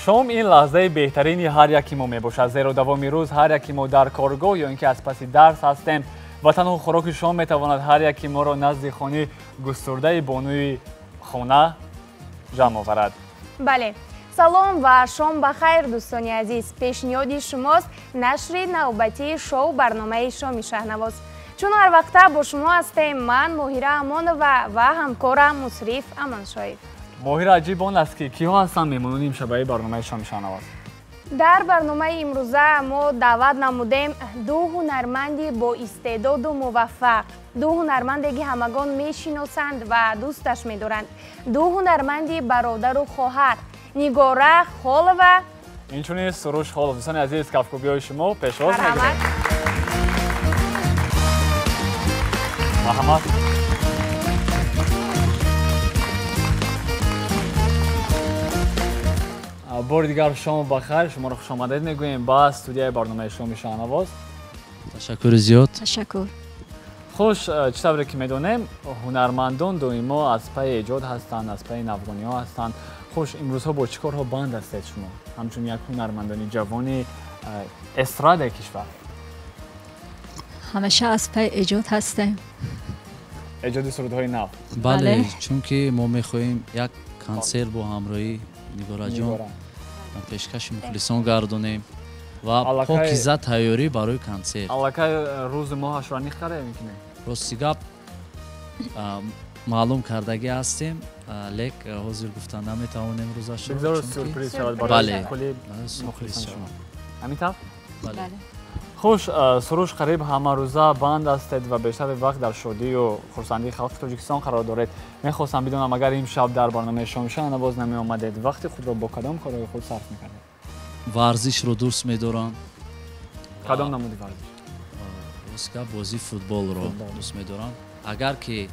شام این لحظه بهترینی هر یکی ما میباشد، زیرا دوام روز هر یکی ما در کارگاه یا اینکه از پس درس هستیم و تنها خوراک شام میتواند هر یکی ما را نزد خانه گسترده بانوی خانه جمع آورد. بله، سلام و شام بخیر دوستان عزیز. پیشنهاد شماست نشر نوبتی شو برنامه شام شهنواز. چون هر وقت با شما هستیم من ماهیره امان و همکارم مصرف امان شایف. ماهیره عجیب آن است که کیها هستن میمونون این شبه برنامه شام شهنواز؟ در برنامه امروزه ما دعوت نمودیم دو هنرمندی با استعداد و موفق، دو هنرمندی که همگان میشناسند و دوستش میدارند، دو هنرمندی برادر و خواهر، نگاره خال و اینچونی سروش خال. دوستان عزیز کفکوبی های شما پیشواز میگیریم. مرحمت. بار دیگر شام بخیر، شما را خوش آمدید میگوییم با استودیوی برنامه شام شهنواز. تشکر زیاد. تشکر. خوش، چطوری که میدونیم هنرمندان دویما از پی ایجاد هستند، از پی نوگانی ها هستند. خوش، امروزها با چه کارها بند هستید شما همچون یک هنرمندانی جوانی استراد کشور؟ همیشه از پی ایجاد هستیم. ایجاد سرودهای نو. بله، چون که ما میخواهیم یک کنسرت با همراهی نگاره جان پیشکش مخلصان گردونیم و پاکیزه تیاری برای کنسرت. الکی روز ماهش را نیخته میکنه؟ راستی گپ معلوم کردگی هستیم، لیک حاضر گفتن نمیتوانیم روزش رو. بگذار سورپریز شود برای کلی مخلصان شما. همین طور؟ بله. خوش، سروش قریب همه روزه بند هستید و بیشتر وقت در شادی و خرسندی خلق تاجیکستان قرار دارید. میخواستم بدونم اگر این شب در برنامه شام شهنواز نمی آمدید وقتی خود را با کدام کارهای خود صرف میکنید؟ ورزش رو دوست میدارم. کدام نمودی ورزش؟ روزگاه بازی فوتبال رو دوست میدارم. اگر که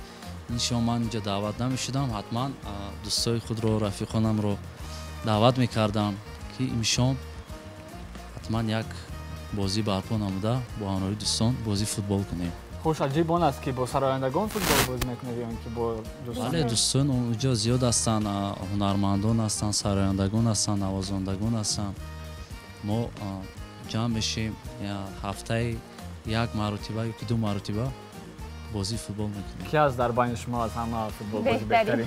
این شام من اینجا دعوت نمیشدم حتما دوستای خود رو رفیقانم رو دعوت میکردم که این شام حتما یک بازی برپا نموده با همراهی دوستان بازی فوتبال کنیم. خوش، عجیب آن است که با سرایندگان فوتبال بازی میکنید یا اینکه با دوستان؟ بله، دوستان اونجا زیاد هستن، هنرمندان هستن، سرایندگان هستن، نوازندگان هستن. ما جمع میشیم هفته یک مرتبه یا دو مرتبه بازی فوتبال میکنیم. کی از در بین شما از همه فوتبال بازی بهترین؟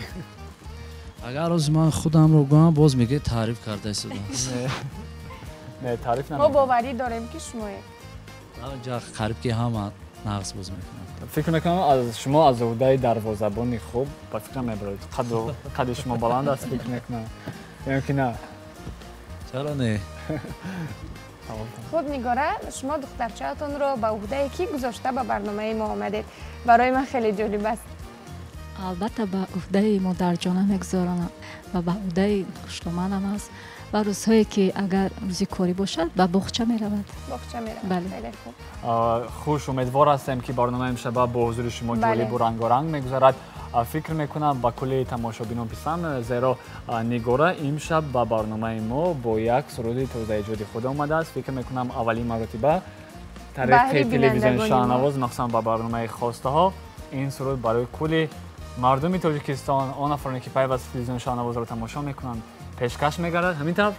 اگر از من خودم رو گم باز میگه تعریف کرده است. نه تعریف ما باوری داریم که شمایی. اونجا قریب که همه نقص باز میکنم. فکر میکنم از شما از عهده دروازه‌بانی خوب با فکر میبرید. قد شما بلند است فکر میکنم. یعنی که نه. چرا نه؟ خود نگاره شما دخترچه‌تون رو به عهده کی گذاشته به برنامه ما آمدید؟ برای من خیلی جالب است. البته به عهده مادر جانم میگذارم و به عهده خشتومنم است و روزهایی که اگر روزی کاری باشد به باغچه میرود. باغچه میرود. بله. خیلی خوب. خوش، امیدوار هستم که برنامه امشب با حضور شما جالب و رنگارنگ میگذرد. فکر میکنم با کلی تماشابینان پسند، زیرا نگاره امشب با برنامه ما با یک سرود تازه ایجادی خود آمده است. فکر میکنم اولین مرتبه طریق تلویزیون شهنواز مخصوصا با برنامه خواسته ها این سرود برای کلی مردم تاجیکستان، آن افرادی که پیوسته تلویزیون شهنواز را تماشا میکنند پیشکش میگردد. همین طور؟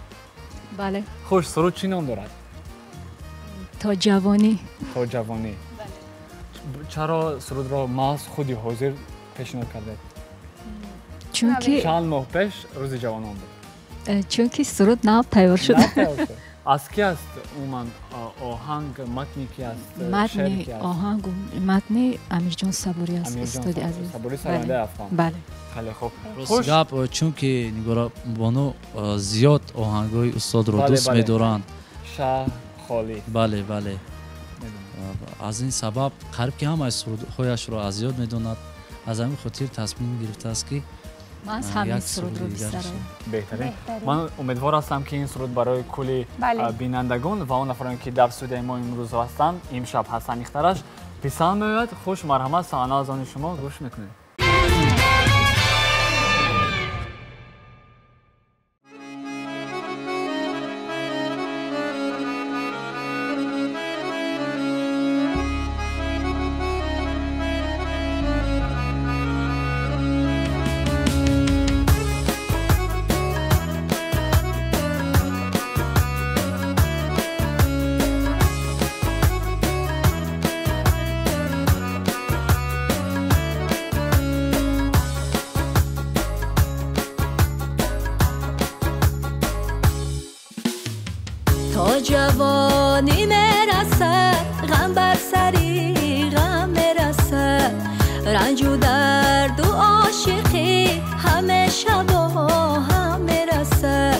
بله. خوش، سرود چی نام دارد؟ تا جوانی. تا جوانی. بله. چرا سرود را محض خودی حاضر پیشنهاد کردید؟ چونکه چند ماه پیش روز جوانان بود. چونکه سرود نو تیار شده. از کی است عموما آهنگ متنی کی است؟ متن آهنگ متن امیرجان صبوری است. استاد عزیز. صبوری سرانده افغان. بله. خیلی خوب. خوش گپ، چون که نگاره بانو زیاد آهنگای استاد رو دوست می‌دارن. شاه خالی. بله بله. از این سبب قریب که همه سرودهایش رو از یاد می‌داند. از همین خاطر تصمیم گرفته است که من از همین سرود رو بیشتر بهترین. من امیدوار هستم که این سرود برای کلی بینندگان و اون افرادی که در استودیوی ما امروز هستند امشب حسن اخترش پسند میاد. خوش، مرحمت، صحنه از آن شما گوش میکنید. رنج و درد و عاشقی همه شبا هم میرسه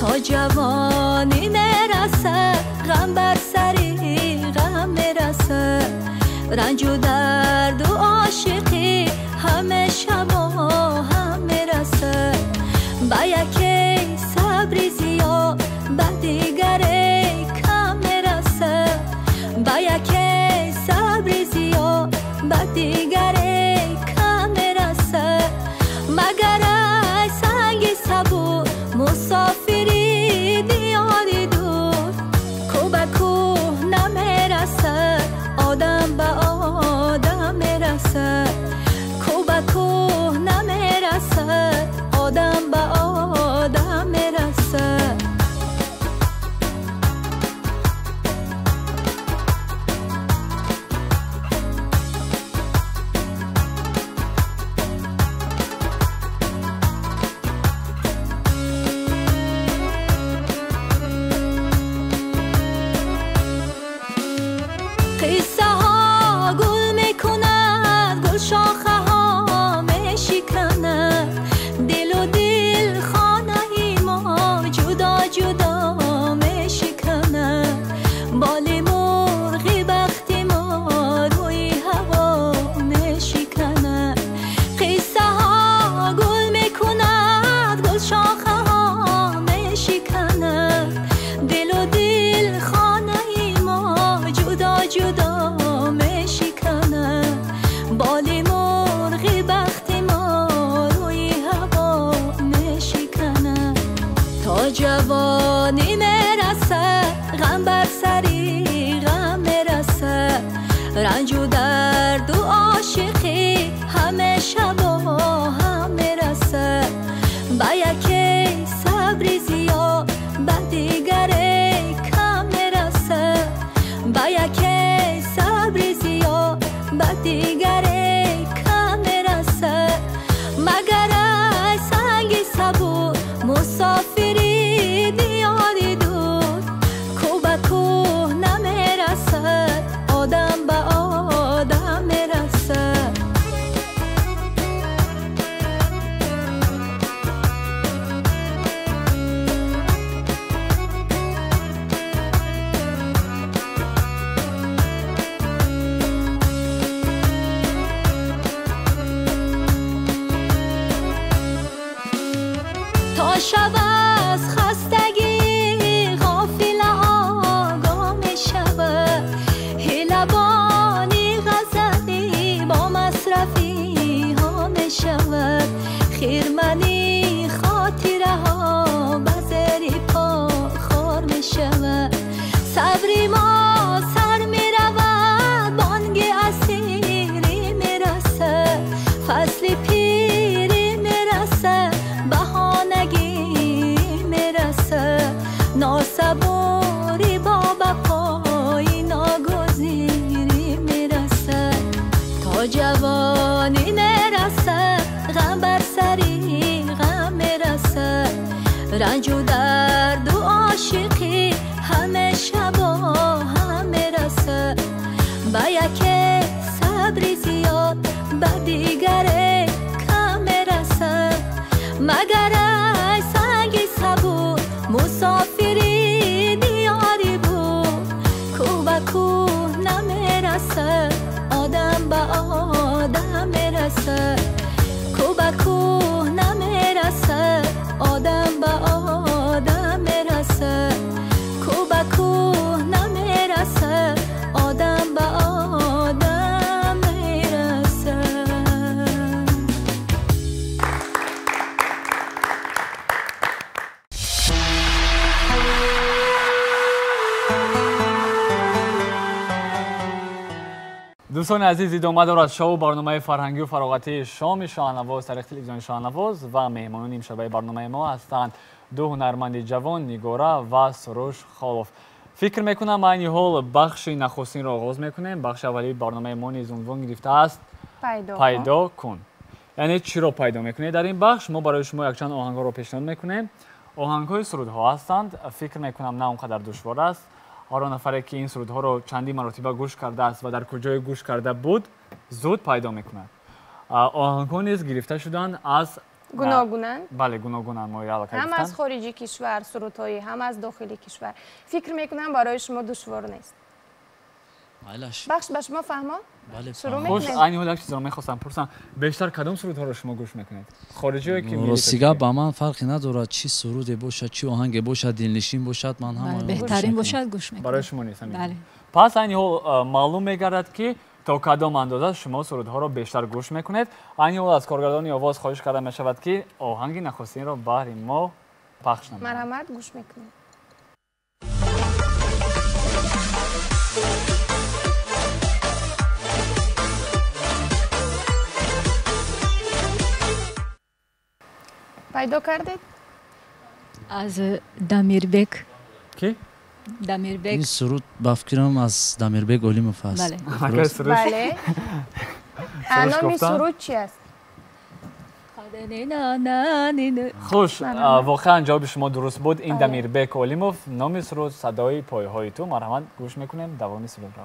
تا جوانی میرسه غم بر سری غم میرسه رنج و درد و عاشقی همه شبا هم میرسه با یکی صبر زیاد با دیگری کم میرسه با یکی صبر زیاد با دیگری کم میرسه مگر ای سنگ صبور مسافری دیاری دور کو به کوه نمیرسه آدم به آدم میرسه کو به کوه نمیرسه آدم به آدم میرسه قصه ها گل میکند گل شاخه ها میشکند دل و دل خانه ما جدا جدا میشکند بال مرغ بخت ما روی هوا میشکند قصه ها گل میکند گل شاخه ها میشکند دل و دل خانه ما جدا جدا میشکنه بال مرغ بخت ما روی هوا میشکنه تا جوانی میرسه غم بر سری غم میرسه رنج و درد و عاشقی همه شبا هم میرسه با یکی صبر زیاد با دیگری کم میرسه با یکی صبر زیاد با دیگری کم میرسه مگر ای سنگ صبور مسافری دیاری دور کو به کوه نمیرسه آدم به آدم میرسه تا شب از خستگی غافل آگاه می شود هیلبانی غزلی با مصرفی ها می شود خیرمنی خاطره ها به زیر پا خار می شود صبری ما سر می رود بانگ اسیری می رسه فصل پیری می رسه بهانگی میرسه ناسبوری با بقای ناگزیری میرسه تا جوانی میرسه غم بر سری غم میرسه رنج و درد و عاشقی همه شبا هم میرسه با یکی صبر زیاد با دیگری کم میرسه مگر ای سنگ صبور مسافری دیاری بود کو به کوه نمیرسه آدم به آدم میرسه کو به کوه نمیرسه آدم به آدم میرسه کو به کوه نمیرسه آدم به آدم میرسه دوستان عزیز ادامه دارد شو برنامه فرهنگی و فراغتی شام شاهنواز طریق تلویزیون شاهنواز و مهمانان امشب برنامه ما هستند دو هنرمند جوان نیگورا و سروش خالوف. فکر میکنم این حال بخش نخستین را آغاز میکنیم. بخش اولی برنامه ما نیز عنوان گرفته است پیدا کن. یعنی چی را پیدا میکنید در این بخش؟ ما برای شما یک چند آهنگ را پیشنهاد میکنیم. آهنگ های سرودها هستند. فکر میکنم نه اونقدر دشوار است. هر نفری که این سرودها رو چندی مرتبه گوش کرده است و در کجای گوش کرده بود زود پیدا میکند. آهنگ‌ها نیز گرفته شدند از گوناگونن؟ بله گوناگونن مورد علاقه هم گفتن. از خارجی کشور سرودهای هم از داخلی کشور. فکر میکنم برای شما دشوار نیست. مایلش بخش به شما فهمه؟ بله شروع فهمم. خوش این حالا چیزا رو می‌خواستم پرسم بیشتر کدام سرودها رو شما گوش میکنید خارجی یا که راسیگا با من فرقی ندارد چی سرود باشد چی آهنگ باشد دلنشین باشد من هم بهترین باشد گوش میکنم. برای شما نیست بله. پس این حال معلوم میگردد که تا کدام اندازه شما سرودها رو بیشتر گوش میکنید. این حال از کارگردان آواز خواهش کرده می شود که آهنگ نخستین را برای ما پخش نمایید. مرحمت گوش میکنید. پیدا کردید؟ از دمیربک. کی؟ دمیربک. این سرود با فکرم از دمیربک اولیموف است. بله. بله. نام سرود چی است؟ خوش واقعا جواب شما درست بود. این دمیربک اولیموف نام سرود صدای پایه‌های تو. مرحمت گوش میکنیم دوام سرود را.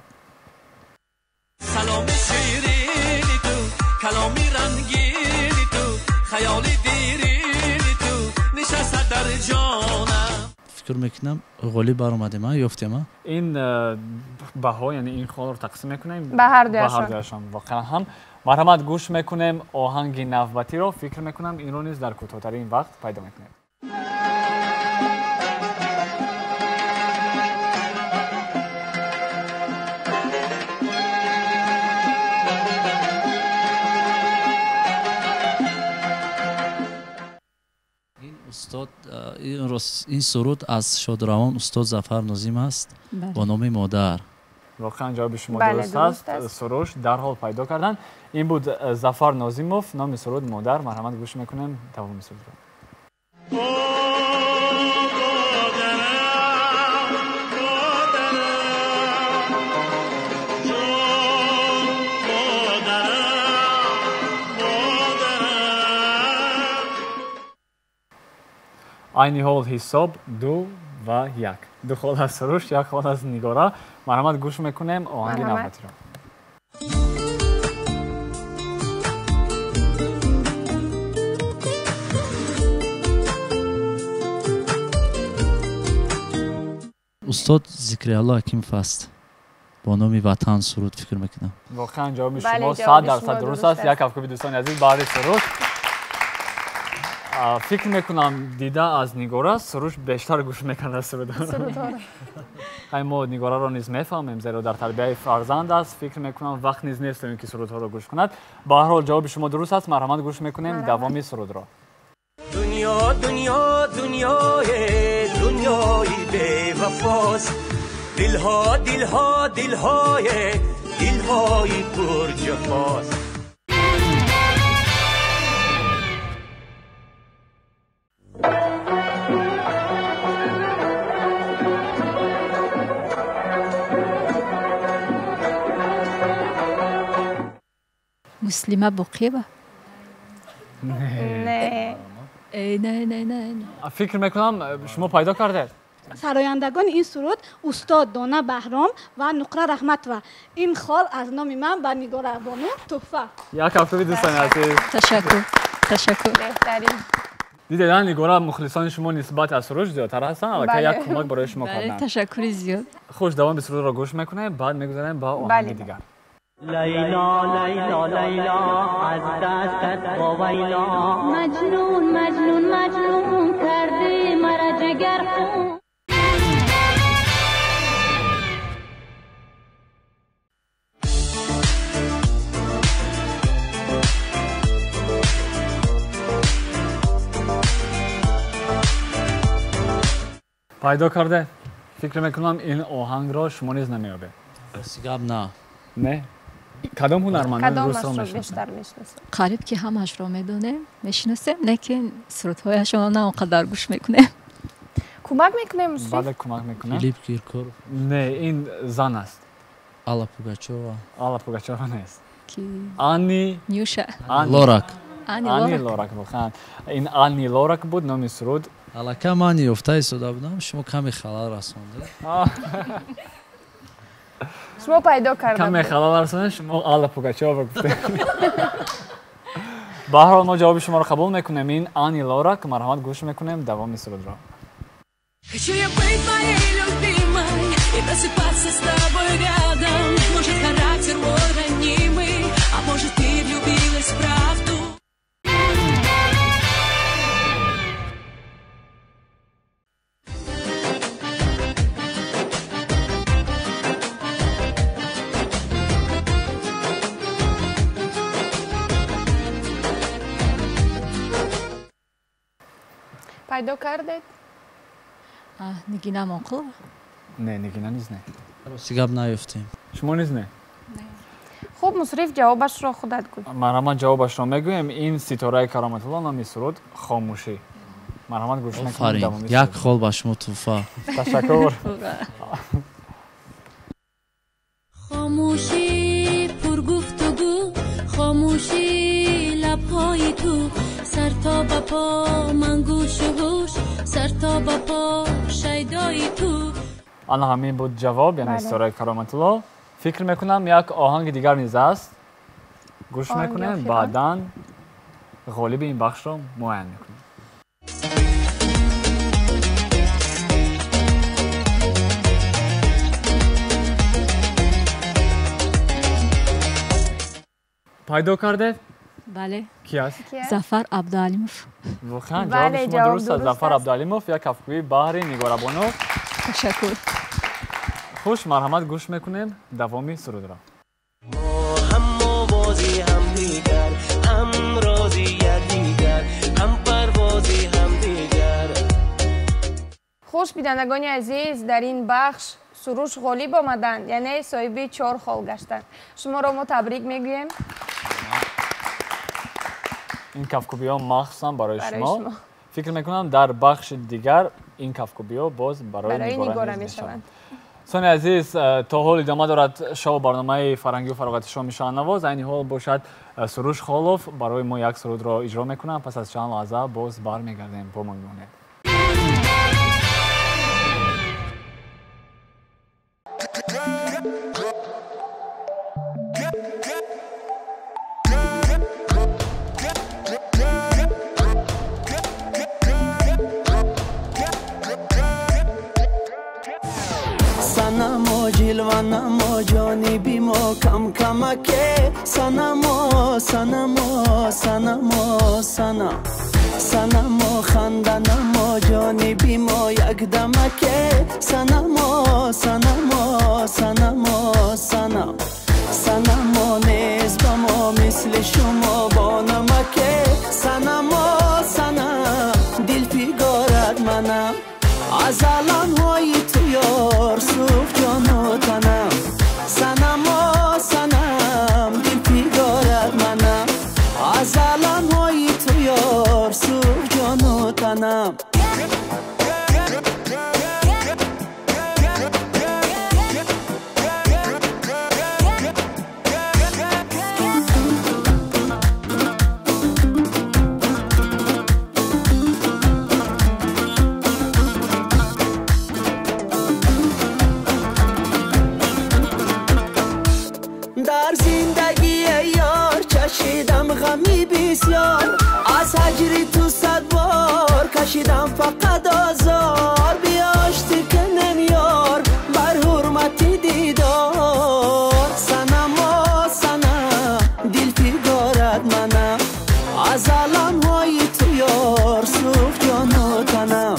سلام شیرینی تو کلامی رنگینی تو خیالی دیرینی تو نشسته در جانم. فکر میکنم غولی بر اومده ما یافتیم. این بها یعنی این خال رو تقسیم میکنیم به هر دویشان. واقعا هم مرحمت گوش میکنیم آهنگ نوبتی رو. فکر میکنم این رو نیز در کوتاه‌ترین وقت پیدا میکنیم. استاد این سرود از شادروان استاد ظفر نظیم است با نام مادر. واقعا جواب شما درست است. سروش در حال پیدا کردن. این بود ظفر نازیموف نام سرود مادر. مرحمت گوش میکنیم دوام سرود را. این حال حساب 2 و 1. 2 خال از سروش 1 خال از نگارا. مرحمت گوش میکنیم آهنگ نوبتی را. استاد ذکرالله حکیموف است با نام وطن سرود فکر میکنم. واقعا جواب شما 100% درست است. یک افکاری دوستان عزیز برای سروش. فکر میکنم دیده از نگارا سروش بیشتر گوش میکنه سرودها. ما نگارا رو نیز میفهمیم زیرا در تربیت فرزند است. فکر میکنم وقت نیز نیست که سرودها رو گوش کند. به هر حال جواب شما درست است. مرحمت گوش میکنیم دوام سرود را. دنیا دنیا دنیای دنیای بی وفاست دلها دلها دلهای دلهای پر جفاست. مسلمه بقیه نه نه فکر میکنم شما پیدا کردید. سرایندگان این سرود استاد دانا بهرام و نقره رحمت و این خال از نام من به نگار بانو تحفه. یک افکاری دوستان عزیز. تشکر. بهترین. دیدید نگارا مخلصان شما نسبت از سروش زیادتر هستن. البته یک کمک برای شما کردن. تشکر زیاد. خوش دوام به سرود را گوش میکنیم بعد میگذاریم با آهنگ دیگر. لیلا لیلا لیلا از دستت باویلا مجنون مجنون مجنون کردی مرا جگر خون. پیدا کرده؟ فکر میکنم این آهنگ را شما نیز نمیابه. سیگاب نه. نه؟ کدام هنرمندان درست را بیشتر میشناسید؟ میشناسید؟ که همش را میدونیم میشناسیم لیکن سرودهایشان نه اونقدر گوش میکنیم. کمک میکنیم مصطفی؟ بله کمک میکنم. فیلیپ کیرکورف. نه این زن است. آلا پوگاچووا. آلا پوگاچووا نیست. کی؟ آنی نیوشا. لورک. آنی لورک واقعا. این آنی لورک بود نام سرود. حالا که من یافته ایستاده بودم شما کمی خلال رسونده. شما پیدا کردید. کمی خلال رسونده شما آلا پوگاچووا گفته. به هر حال ما جواب شما رو قبول میکنیم. این آنی لورا که مرحمت گوش میکنیم دوام سرود را. Хочу я быть моей любимой и просыпаться с тобой рядом. Может, характер мой ранимый, а может, ты влюбилась в правду. پیدا کردید؟ نگینه موقع؟ نه نگینه نیست نه. سیگاب نیفتیم. شما نیست نه. خوب مصرف جوابش را خودت گوی. مرحمت جوابش را میگویم. این ستاره کرامت الله نامی سرود خاموشی. مرحمت گوش میکنیم دوام سرود. یک خال با شما توفا. تشکر. خاموشی پر گفتگو، خاموشی لبهای تو، سر تا به پا من گوش و گوش، سر تا به پا شیدای تو. آن همین بود جواب، یعنی ستاره کرامت الله. فکر میکنم یک آهنگ دیگر نیز است. گوش میکنیم بعداً غالب این بخش را معین میکنیم. پیدا کرده؟ بله. کی است؟ ظفر عبدالعلیموف. واقعا جواب شما درست است. ظفر عبدالعلیموف یک کفگوی بحری نگار بانو. تشکر. خوش مرحمت گوش میکنیم دوامی سرود را. ما هم موازی هم دیگر، هم رازی دیگر، هم پروازی هم دیگر. خوش بینندگان عزیز، در این بخش سروش غالب آمدند، یعنی صاحب 4 خال گشتند. شما را ما تبریک میگوییم. این کفکوبی ها مخصوصا برای شما. فکر میکنم در بخش دیگر این کفکوبی ها باز برای نگاره میشوند. دوستان عزیز، تا حال ادامه دارد شو برنامه فرهنگی و فراغت شما شان نواز. این حال باشد سروش خالوف برای ما یک سرود را اجرا میکنه. پس از چند لحظه باز برمیگردیم. با ما بمانید. سنمو جلوانمو جانبی ما کم کمکه سنمو سنمو سنمو سنم سنمو خندنمو جانبی ما یک دمکه سنمو سنمو سنمو سنم سنمو نیز با ما مثل شما با نمکه سنمو سنم دل پیگارد منم از الان های تو یار سوخ جان و تنم سنم و سنم دل پیگارد منم از الان های تو یار سوخ جان و تنم در زندگی یار چشیدم غمی بسیار از هجری تو 100 بار کشیدم فقط آزار بیاشتی کنن یار بر حرمتی دیدار سنم و سنم دل پیگارد منم از الان های تو یار سوخ جان و تنم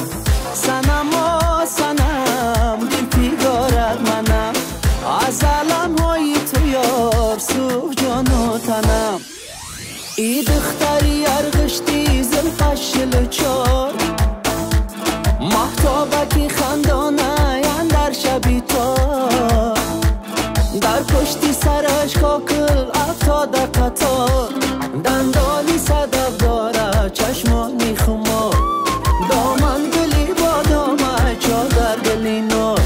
سنم و سنم دل پیگارد منم از الان های تو یار سوخ جان و تنم ای دختری ارغشتی زلفش شلچار محتابکی خندانه در شبی تار در پشتی سرش کاکل افتاده قطار دندانی صدف داره چشمانی خمار دامن گلی با دامه چادر گلی نار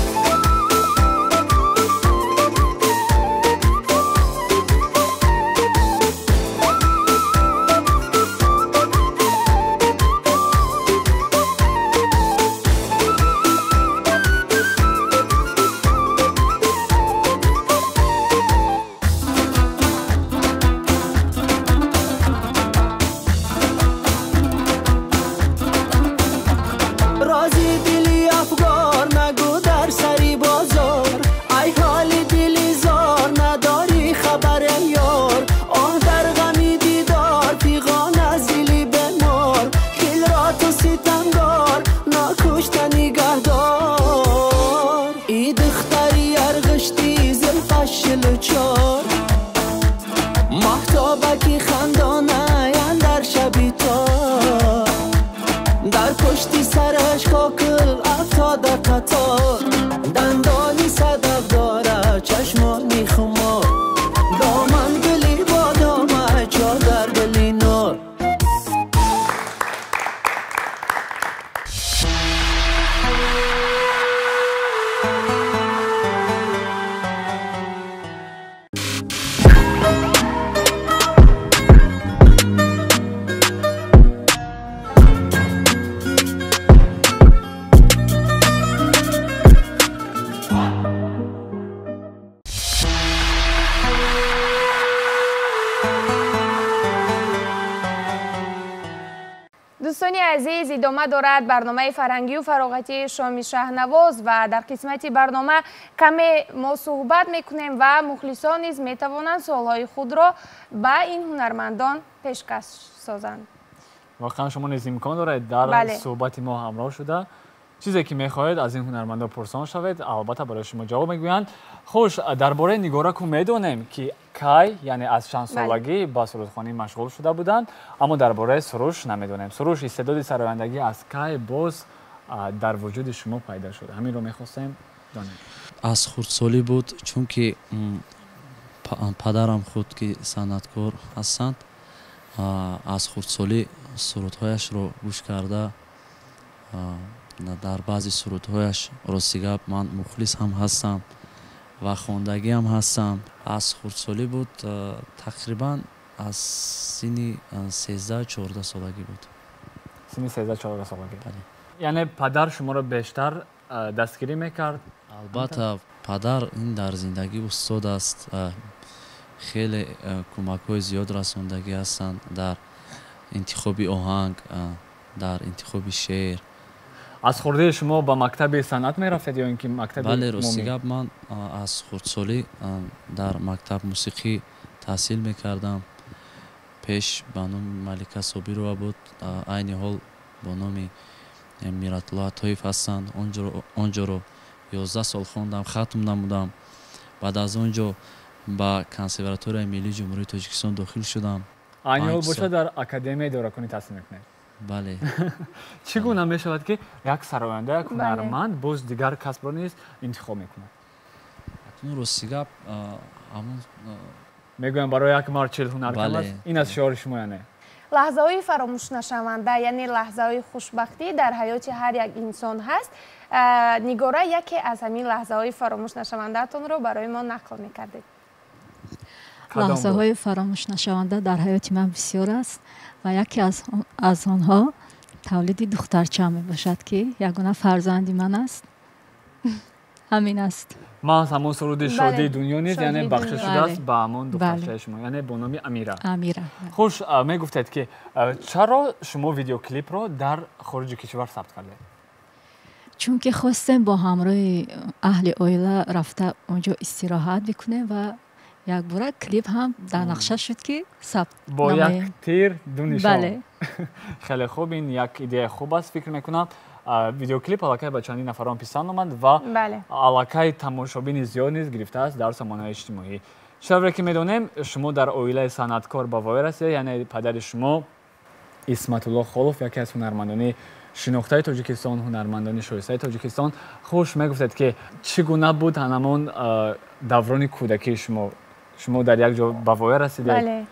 چار مهتابکی خندانه در شبی تار در پشتی سرش کاکل افتاده قطار دندانی صدف داره چشمانی خمار دامن گلی با دامه چادر گلی نار دوستانی عزیز، ادامه دارد برنامه فرهنگی و فراغتی شام شهنواز و در قسمت برنامه کمی ما صحبت میکنیم و مخلصان نیز میتوانند سوالهای خود را به این هنرمندان پیشکش سازند. واقعا شما نیز امکان دارید در صحبت ما همراه شده چیزی که میخواهید از این هنرمندا پرسان شوید، البته برای شما جواب میگویند. خوش، درباره نگارا که میدونیم که کی یعنی از چند سالگی با سرودخوانی مشغول شده بودند، اما درباره سروش نمیدونیم. سروش استعداد سرایندگی از کی باز در وجود شما پیدا شده؟ همین رو میخواستیم دانیم. از خردسالی بود، چون که پدرم خود که صنعتکار هستند، از خردسالی سرودهایش رو گوش کرده در بعضی سرودهایش راستیگپ من مخلص هم هستم و خواندگی هم هستم. از خردسالی بود، تقریبا از سنی 13-14 سالگی بود. سنی 13-14 سالگی. یعنی پدر شما رو بیشتر دستگیری میکرد؟ البته پدر این در زندگی استاد است، خیلی کمک‌های زیاد رساندگی هستند در انتخاب آهنگ، در انتخاب شعر. از خورده شما با مکتب صنعت میرفتید یا اینکه مکتب عمومی؟ بله، راستیگپ من از خردسالی در مکتب موسیقی تحصیل میکردم. پیش به نام ملکه صابرова بود، عین حال با نام میراتالله عطایف هستند. اونجا رو 11 سال خواندم، ختم نمودم. بعد از اونجا با کنسرواتوار ملی جمهوری تاجیکستان داخل شدم. عین حال باشه در اکادمی دورکنی تحصیل میکنید؟ بله. چگونه می شود که یک سراینده، یک هنرمند باز دیگر کسب را نیز انتخاب میکنه؟ اکنون راستیگپ همون میگویم برای یک مرد 40 هنر کم است. این از شعار شما یعنی لحظه های فراموش نشونده، یعنی لحظه های خوشبختی در حیات هر یک انسان هست. نگاره یکی از همین لحظه های فراموش نشونده تون رو برای ما نقل میکردید. لحظه های فراموش نشونده در حیات من بسیار است و یکی از آنها تولید دخترچه‌ام میباشد که یگانه فرزندی من است. همین است. ما همون سرود شادی دنیا نیست، یعنی بخشش شده است به همون دخترچه شما، یعنی با نام امیره. خوش، میگفتید که چرا شما ویدیو کلیپ رو در خارج کشور ثبت کردید؟ چون که خواستم با همراه اهل عائله رفته اونجا استراحت بکنه و یک بار کلیپ هم در نقشه شد که ثبت با یک تیر دو نشان. بله. خیلی خوب، این یک ایده خوب است. فکر میکنم ویدیو کلیپ علاقه به چندین نفران پسند آمد و علاقه تماشابین زیاد نیز گرفته است در سامانه‌های اجتماعی. شبیه که میدونیم شما در عائله صنعتکار با وای رسید، یعنی پدر شما اسمت الله خالف یکی از هنرمندان شناخته تاجیکستان، هنرمندان شایسته تاجیکستان. خوش، میگفتید که چگونه بود همون دوران کودکی شما در یک جا به وای رسیدید؟ بله.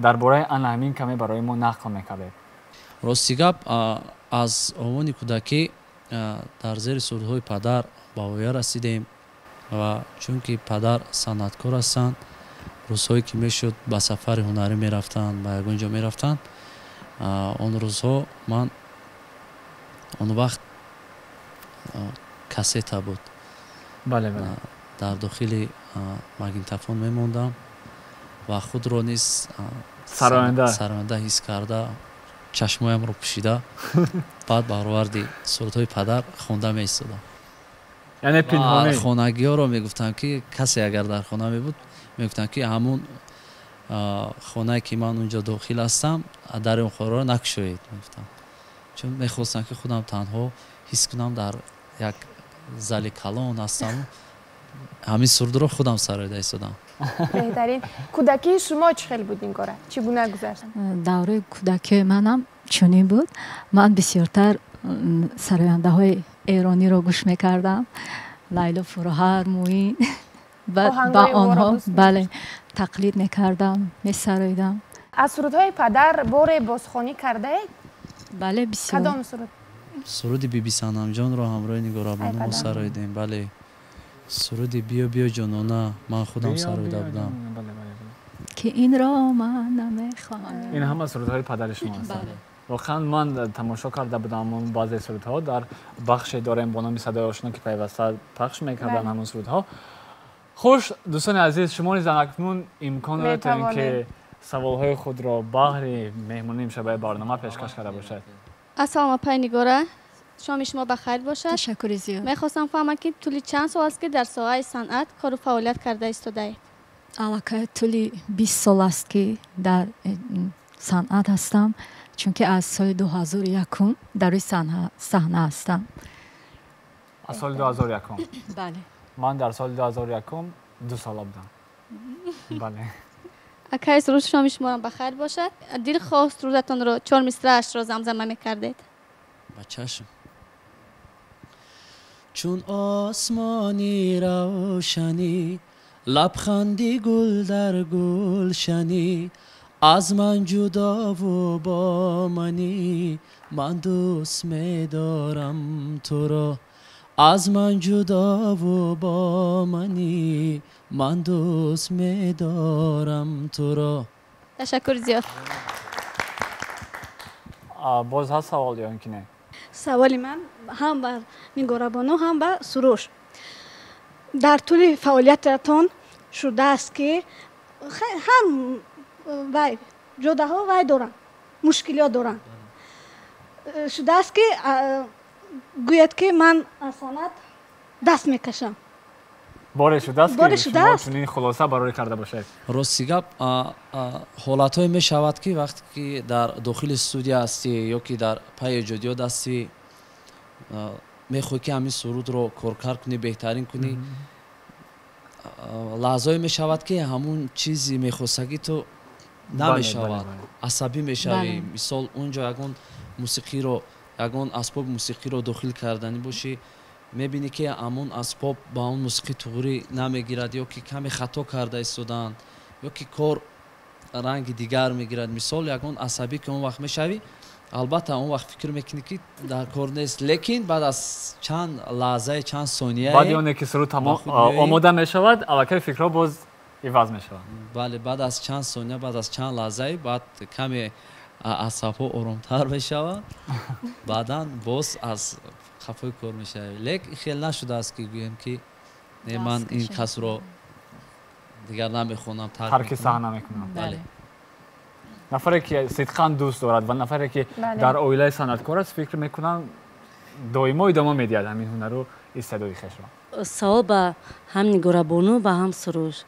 درباره آن همین کمی برای ما نقل میکردید. راستیگپ از آوان کودکی در زیر سرودهای پدر به وای رسیدیم و چون که پدر صنعتکار هستند، روزهایی که میشد به سفر هنری میرفتند، به یگان جا میرفتند. اون روزها من اون وقت کاستا بود. بله. در داخل ماگنیتوفون میموندم و خود رو نیز سراینده حس کرده، چشمایم رو پوشیده بعد برآوردی سرودهای پدر خونده می‌ایستادم. یعنی پنهانی خانگی‌ها رو میگفتن که کسی اگر در خانه می بود میگفتن که همون خانه که من اونجا داخل هستم در اون خانه رو نکشوید میگفتن، چون میخواستن که خودم تنها حس کنم در یک زل کلان هستم ҳамин сурудро худам сароида истодам. بهترین. کودکی شما چه خیلی بود نیگوره؟ چگونه گذشت؟ دوره کودکی منم چنین بود. من بسیارتر سراینده های ایرانی رو گوش میکردم. لیلا فروهر، موین با آنها بله تقلید میکردم، میسراییدم. از سرودهای پدر بار بازخوانی کرده اید؟ بله بسیار. کدام سرود؟ سرود بی بی صنم جان رو همراه نگارا بانو سراییدیم. بله سرود بیا بیا جانانه من خودم سراییده بودم که این را من نمیخوام. این همه سرودهای پدر شما هستند. واقعا من تماشا کرده بودم اون بعضی سرودها در بخش داریم با نام صدای آشنا که پیوسته پخش میکردن همون سرودها. خوش دوستان عزیز، شما نیز اکنون امکان دارید که سوالهای خود را بهر مهمانی امشب برنامه پیشکش کرده باشد. السلام پای نگاره، شما بخیر باشد. تشکر زیاد. میخواستم فهمم که طولی چند سال است که در ساحه صنعت کار و فعالیت کرده ایستاده‌اید؟ البته طولی 20 سال است که در صنعت هستم، چون که از سال 2001 در روی صحنه هستم. از سال 2001 بله. من در سال 2001 2 ساله بودم. بله. اکایس روز شما بخیر باشد. دل خواست روزتان رو 4 مصرعش را زمزمه میکردید. بچه‌شم چون آسمانی روشنی لبخندی گل در گلشنی از من جدا و با منی من دوست می‌دارم تو را از من جدا و با منی من دوست می‌دارم تو را. تشکر زیاد. باز هست سوال یا اینکه نه؟ سوالی من هم بر نگاره بانو هم بر سروش. در طول فعالیتتان شده است که هم وای جدا ها وای دارن مشکلات دارن شده است که گوید که من از صنعت دست میکشم. باره شده است باره که شده شما است. چنین خلاصه برای کرده باشید. راستی گپ حالت‌های میشود که وقتی که در داخل استودیو هستی یا که در پای ایجادیات هستی میخوای که همین سرود رو کارکار کنی، بهترین کنی. لحظه‌ای میشود که همون چیزی میخواستگی تو نمیشود، عصبی میشوی. مثال اونجا یگان موسیقی رو یگان اسباب موسیقی رو داخل کردنی باشی، میبینی که همون اسباب با اون موسیقی توری نمیگیرد یا که کمی خطا کرده ایستادن یا که کار رنگ دیگر میگیرد. مثال یگان عصبی که اون وقت میشوی، البته اون وقت فکر میکنی که در کار نیست، لیکن بعد از چند لحظه چند ثانیه بعد اون که سرود تمام آماده میشود الکی فکرها باز عوض میشود. بله بعد از چند ثانیه بعد از چند لحظه بعد کمی اعصابها آرامتر میشود بعدا باز از خفای کار میشه. لیکن خیلی نشده است که گویم که من این کس رو دیگر نمیخونم، ترک صحنه میکنم. بله. نفری که صدقاً دوست دارد و نفری که در عائله صنعتکار است فکر میکنم دائما ادامه میدهد همین هنر رو، استعداد خویش را. سوال به هم نگاره بانو و هم سروش،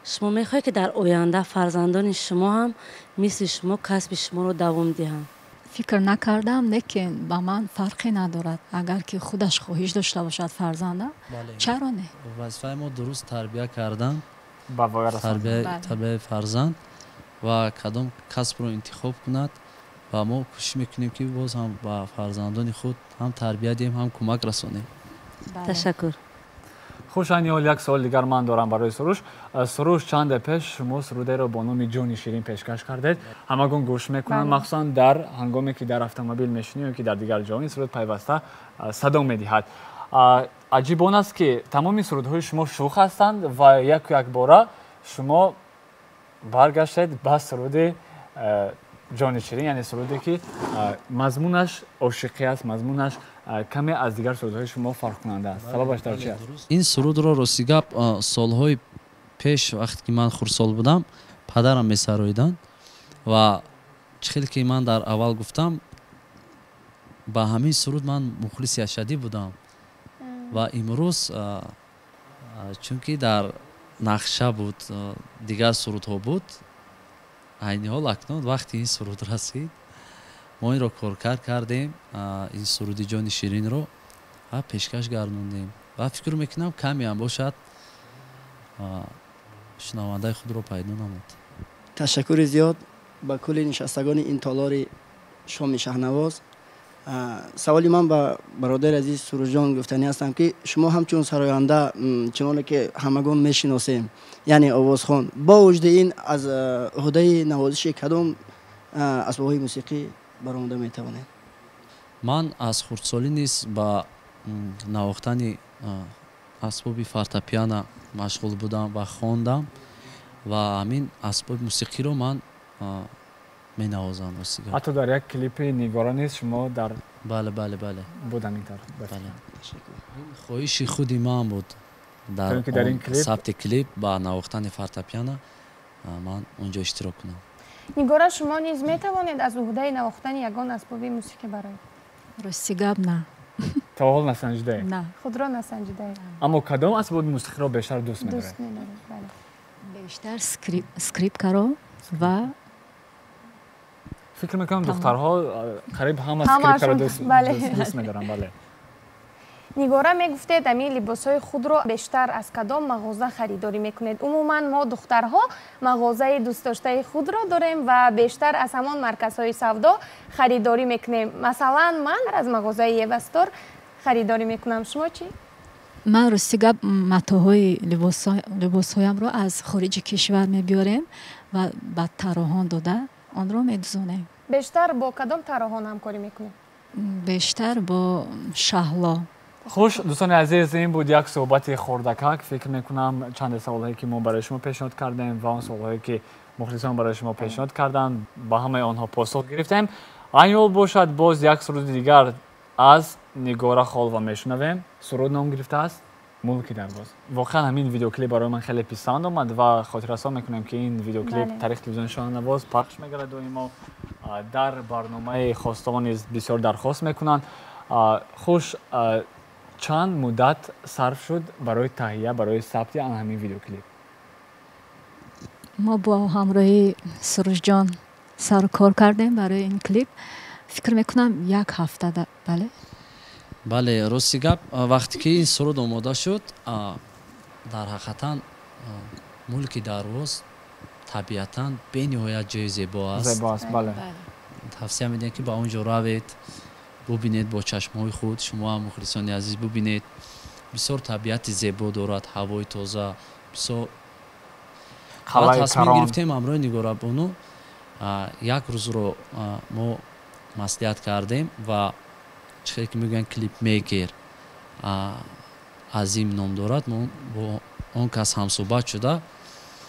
شما میخواهید که در آینده فرزندان شما هم مثل شما کسب شما رو دوام دهند؟ فکر نکردم، لیکن با من فرقی ندارد. اگر که خودش خواهش داشته باشد فرزنده چرا نه؟ وظیفه ما درست تربیت کردن، تربیت فرزند و کدام کسب رو انتخاب کند و ما کوشش میکنیم که باز هم با فرزندان خود هم تربیت دهیم هم کمک رسانیم. تشکر. خوش اینیال یک سوال دیگر من دارم برای سروش. سروش چند پیش شما سروده رو با نام جون شیرین پیشکش کردید، همگان گوش میکنن، مخصوصا در هنگامی که در اتومبیل میشینی و که در دیگر جایی سرود پیوسته صدا میدهد. عجیب آن است که تمام سرودهای شما شوخ هستند و یک باره شما برگشتید به سرود جان شیرین، یعنی سرودی که مضمونش عاشقی است، مضمونش کمی از دیگر سرودهای شما فرق کننده است. سببش در چی است؟ این سرود رو راستی گپ سالهای پیش وقتی که من خردسال بودم پدرم میسراییدن و خیلی که من در اول گفتم با همین سرود من مخلص اشدی بودم و امروز چون که در نقشه بود دیگر سرودها بود، عین حال اکنون وقتی این سرود رسید ما این رو کار کردیم، این سرودی جان شیرین رو پیشکش گردوندیم و فکر میکنم کمی هم باشد шунавандаи худро пайдо намуд. تشکر زیاد به کل نشستگان این تالار شام شهنواز. سوالی من به برادر عزیز سروش جان گفتنی هستم که شما همچون سراینده چنانه که همگان میشناسیم یعنی آوازخوان با وجود این از عهده نوازش کدام اسباب‌های موسیقی برآمده میتوانید؟ من از خردسالی نیز با نواختن اسباب فورتپیانو مشغول بودم و خواندم و همین اسباب موسیقی رو من مینوازم. حتی در یک کلیپ نیگارا نیست شما در بله بودن این طرف. بله. خواهش خودی من بود در این ثبت کلیپ با نواختن فورتپیانو من اونجا اشتراک کنم. نیگارا شما نیز میتوانید از عهده نواختن یگان اسباب موسیقی برای راستی گپ نه. تا حال نسنجیده؟ نه. خود را نسنجیده. اما کدام اسباب موسیقی را بیشتر دوست می‌دارید؟ دوست می‌دارید. بله. بیشتر اسکریپکا رو و فکر میکنم دخترها قریب هم اسکریپکا رو دوست می‌دارن. بله. نیگارا میگفته امی لباس‌های خود رو بیشتر از کدام مغازه خریداری میکنید؟ عموما ما دخترها مغازه دوست داشته خود را داریم و بیشتر از همان مرکزهای سودا خریداری میکنیم. مثلا من از مغازه یوستور خریداری میکنم. شما چی؟ من راستی گپ متاهای لباسهایم رو از خارج کشور میبیاریم و بعد طراحان داده آن رو میدوزونیم. بیشتر با کدام طراحان همکاری میکنید؟ بیشتر با شهلا. خوش دوستان عزیز، این بود یک صحبت خردکک. فکر میکنم چند سوالی که ما برای شما پیشنهاد کردیم و اون سوالی که مخلصان برای شما پیشنهاد کردن با همه آنها پاسخ گرفتیم. ایول باشد باز یک سرود دیگر از نیگارا خالوا میشنویم. سرود نام گرفته است ملکی درواز. واقعا همین ویدیو کلیپ برای من خیلی پسند آمد و خاطر رسا میکنم که این ویدیو کلیپ تاریخ تلویزیون شاهنواز پخش میگردد و ما در برنامه خواستگان نیز بسیار درخواست میکنند. خوش چند مدت صرف شد برای تهیه برای ثبت همین ویدیو کلیپ؟ ما با همراهی سروش جان سر کار کردیم برای این کلیپ. فکر میکنم یک هفته. بله راستی گپ وقتی که این سرود آماده شد در حقیقتا ملکی درواز طبیعتا بینهایت جای زیبا است. بله. توصیه میدیم که با اونجا روید ببینید با چشمهای خود. شما هم مخلصان عزیز ببینید بسیار طبیعت زیبا دارد، هوای تازه بسیار. تصمیم گرفتیم همراه نیگارا بانو یک روز رو ما مصلحت کردیم و چیزی که میگن کلیپ میکر عظیم نام دارد. ما با اون کس هم صحبت شده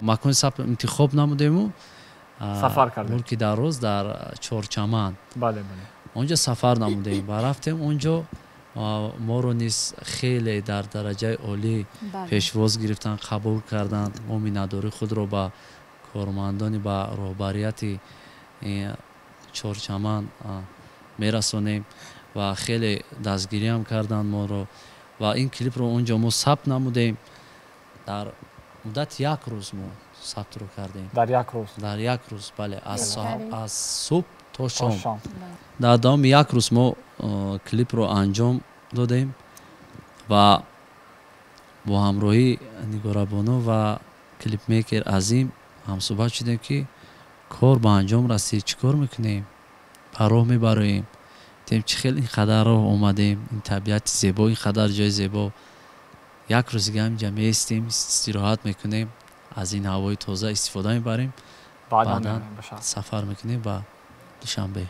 مکان ثبت انتخاب نمودیم و سفر کردیم ملکی درواز در چهارچمن. بله. اونجا سفر نمودیم و رفتیم اونجا ما رو نیز خیلی در درجه عالی پیشواز گرفتن، قبول کردن. ما مینداری خود رو با کارمندان با رهبریت چهارچمن میرسونیم و خیلی دستگیری هم کردن ما رو و این کلیپ رو اونجا ما ثبت نمودیم. در مدت یک روز ما ثبت رو کردیم. در یک روز بله. از صبح تا شام در دوام یک روز ما کلیپ رو انجام دادیم و با همراهی نیگارا بانو و کلیپ میکر عظیم هم صحبت شدیم که کار با انجام رسید، چیکار میکنیم، پراه میبریم تیم چی خیلی این قدر راه اومدیم، این طبیعت زیبا، این قدر جای زیبا. یک روز دیگه همینجا میستیم استراحت میکنیم، از این هوای تازه استفاده میبریم، بعدا سفر میکنیم و دوشنبه.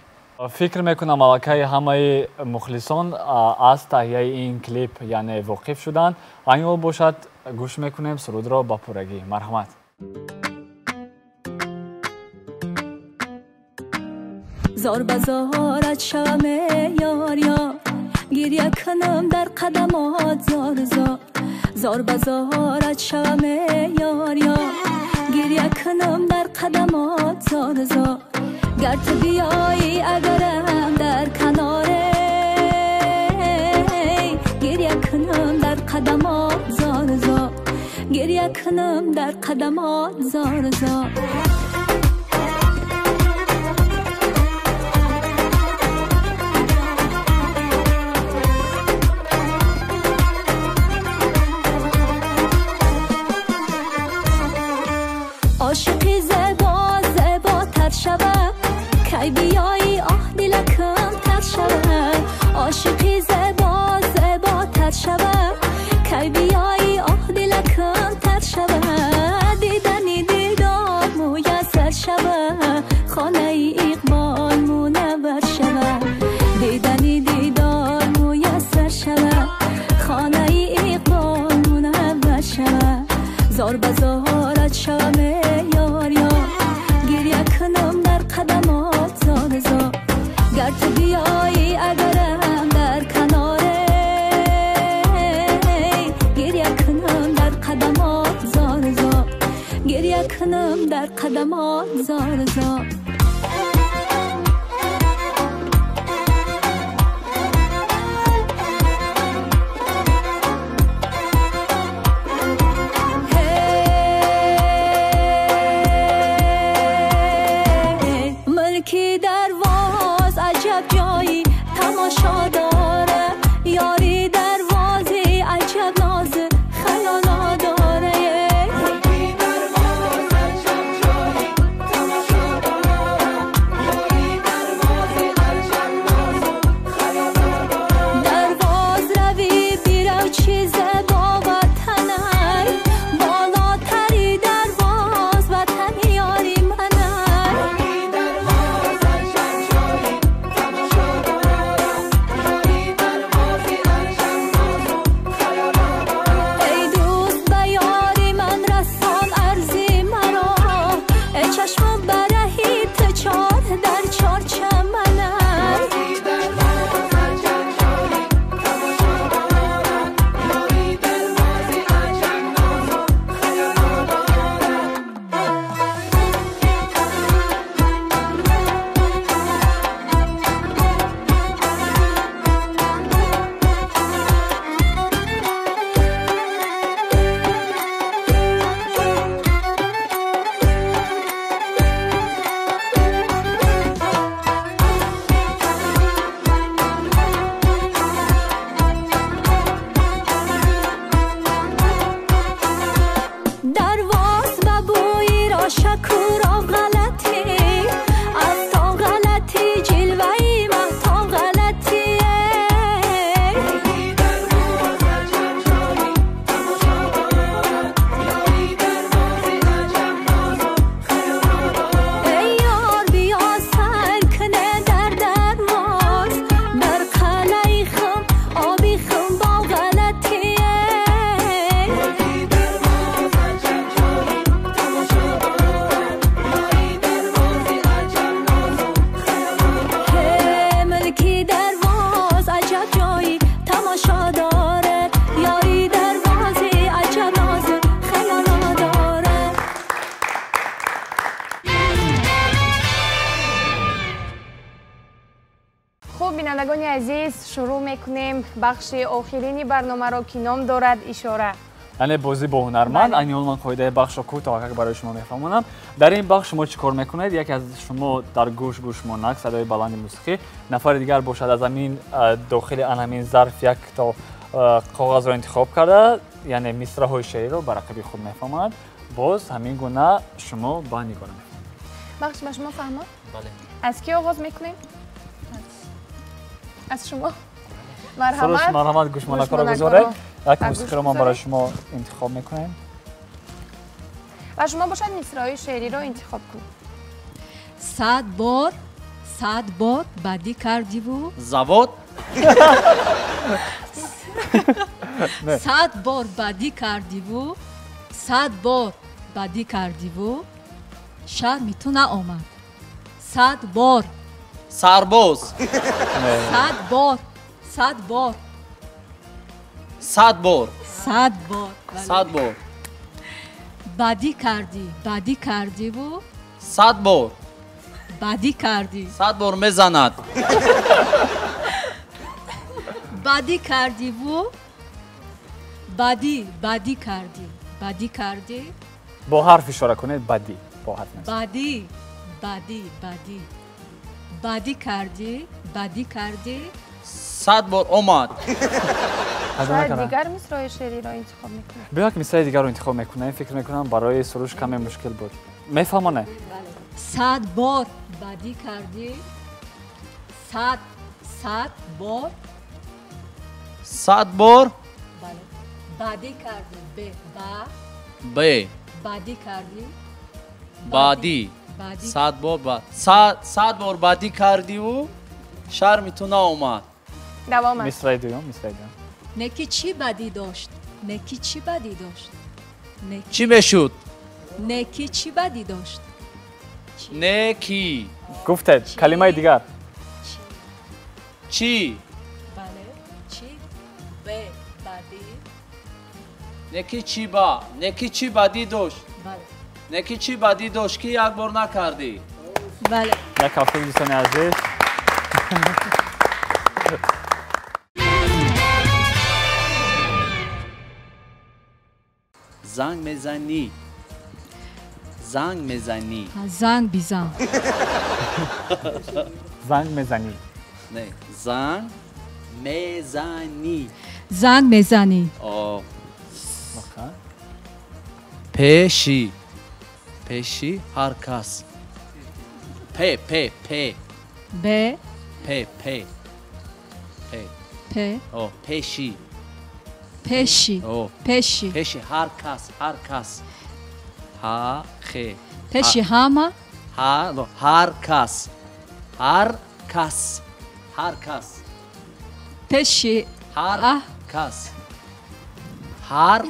فکر میکنم علاقه همه مخلصان از تهیه این کلیپ یعنی واقف شدن. ایول باشد گوش میکنیم سرود را با پورگی. مرحمت. زار بزارت شوم یار یار، گریه کنم در قدمات زار زار. زار بزارت شوم یار یار، گریه کنم در قدمات زار زار. گر تو بیایی اگرم در کناره، گریه کنم در قدمات زار زار. گریه کنم در قدمات زار زار. عاشقی زبا زباتر شود کی بیایی آه دلکم تر شود عاشقی زبا زباتر شود کی بیایی آه دلکم تر شود دیدنی دیدار میسر شود خانه ای اقبال منور شود دیدنی دیدار میسر شود خانه ای اقبال منور شود زار بزارت شوم یار یار گریه کنم در قدمات زار زار گر تو بیایی اگرم در کناره گریه کنم در قدمات زار زار گریه کنم در قدمات زار زار ملکی درواز عجب جایی تماشا داره یاری دروازی عجب ناز خیالا داره ملکی درواز عجب جایی تماشا داره یاری دروازی عجب ناز خیالا داره درواز روی بیرو چیزه با وطنه بالاتری درواز وطن یاری منه بینندگان عزیز شروع میکنیم بخش آخرینی برنامه را که نام دارد اشاره. یعنی بازی با هنرمند. اینیول من قاعده بخش را کوتاه برای شما میفهمونم. در این بخش شما چیکار میکنید؟ یکی از شما در گوش مونک صدای بلند موسیقی، نفر دیگر باشد از همین داخل همین ظرف یک تا کاغذ را انتخاب کرده، یعنی مصرع های شعری را بر رقیب خود میفهماند. باز همین گونه شما با نگاه میفهمید. بخش با شما فهمید؟ بله. از کی آغاز میکنیم؟ از شما. مرحمت گوش مونک را بگذارید. یک موسیقی را ما برای شما انتخاب میکنیم. و شما باشد مصرع‌های شعری را انتخاب کنید. 100 بار بدی کردی و زباد 100 بار بدی کردی و 100 بار بدی کردی و شرمتون آمد. 100 بار سرباز 100 بار 100 بار 100 بار 100 بار 100 بار بدی کردی و 100 بار بدی کردی 100 بار میزند. بدی کردی و بدی کردی با حرف اشاره کنید. بدی با حرف بدی کردی 100 بار اومد. شاید دیگر مصرع شعری را انتخاب میکنه. بیا که مصرع دیگر رو انتخاب میکنه. فکر میکنم برای سروش کمی مشکل بود. میفهمونه؟ 100 بار بدی کردی. 100 بار. 100 بار. بله. بدی کردی. ب. بدی کردی. بدی. 100 بار بعد 100 بار بدی کردی و شرم تو ناومد. دوام. مصرع دیگه مصرع دیگه. نکی چی بدی داشت؟ نکی چی بدی داشت؟ چی بشود؟ نکی چی بدی داشت؟ نکی. گفته کلمه دیگر. چی؟ بله. چی؟ ب بدی. نکی چی بدی داشت؟ بله. نکی چی بدی داشت که یک بار نکردی؟ بله. یک هفته دوستان عزیز. زنگ میزنی. زنگ میزنی. زنگ بیزن. زنگ میزنی. نه زنگ میزنی. زنگ میزنی. آه. پیشی. پیشی هر کس. پ ب پ او پیشی. پیشی. او پیشی. پیشی هر کس. ها خ. پیشی همه. هر کس. پیشی هر کس. هر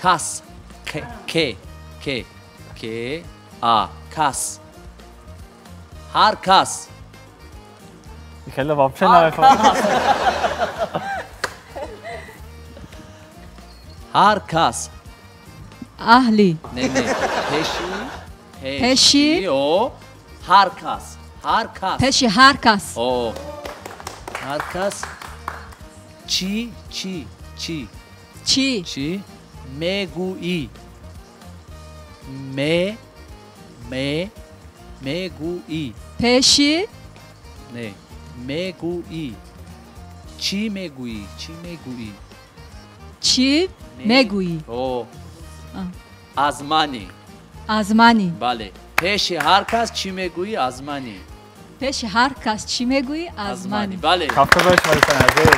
کس. که کس. هر کس. خیلی واپچه نمیفهم. هر کس. اهلی. نه پیشی او هر کس. پیشی هر کس. او هر کس. چی میگویی. میگویی. پیشی نه میگویی. چی میگویی. چی میگویی. او از منی. بله. پیش هر کس چی میگویی از منی. پیش هر کس چی میگویی از منی. بله. هفته باش دوستان عزیز.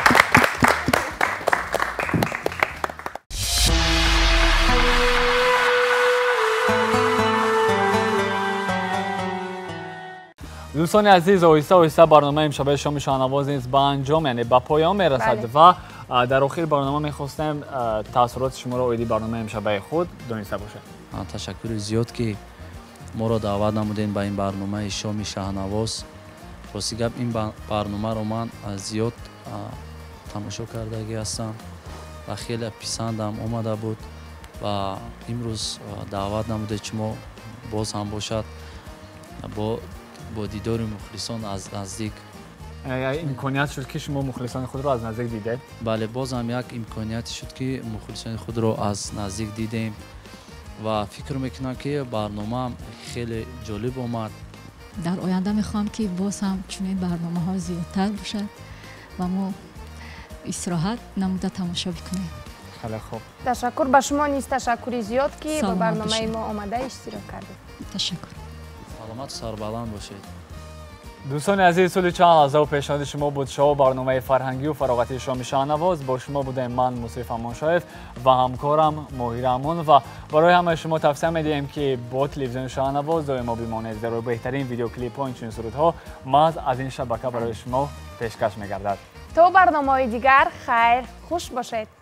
دوستان عزیز آهسته برنامه امشب شام شاهنواز نیز به انجام یعنی به پایان میرسد و در آخر برنامه میخواستم تاثیرات شما را اویدی برنامه امشب خود دونسته باشه. تشکر زیاد که ما را دعوت نمودین به این برنامه شام شاهنواز. راستی گپ این برنامه رو من زیاد تماشا کرده هستم و خیلی پسندم اومده بود و امروز دعوت نموده شما باز هم باشد با دیدار مخلصان از نزدیک. امکانیت شد که شما مخلصان خود را از نزدیک دیدید؟ بله باز هم یک امکانیت شد که مخلصان خود را از نزدیک دیدیم و فکر میکنم که برنامه خیلی جالب اومد. در آینده میخوام که باز هم چنین برنامه ها زیادتر باشد و ما استراحت نموده تماشا بکنیم. خیلی خوب. تشکر به شما نیز تشکری زیاد که به برنامه ما آمده اشتراک کردید. تشکر. سلامت و سربلند باشید. دوستان عزیز سال چند از پیشنهاد شما بود شو برنامه فرهنگی و فراغتی شام شاهنواز با شما بودیم من مصطفی امانشایف و همکارم ماهیر امان و برای همه شما توصیه می‌دهیم که با تلویزیون شاهنواز دائما بمانید زیرا بهترین ویدیو کلیپ ها این سرودها محض از این شبکه برای شما پیشکش می‌گردد. تا برنامه‌های دیگر خیر خوش باشید.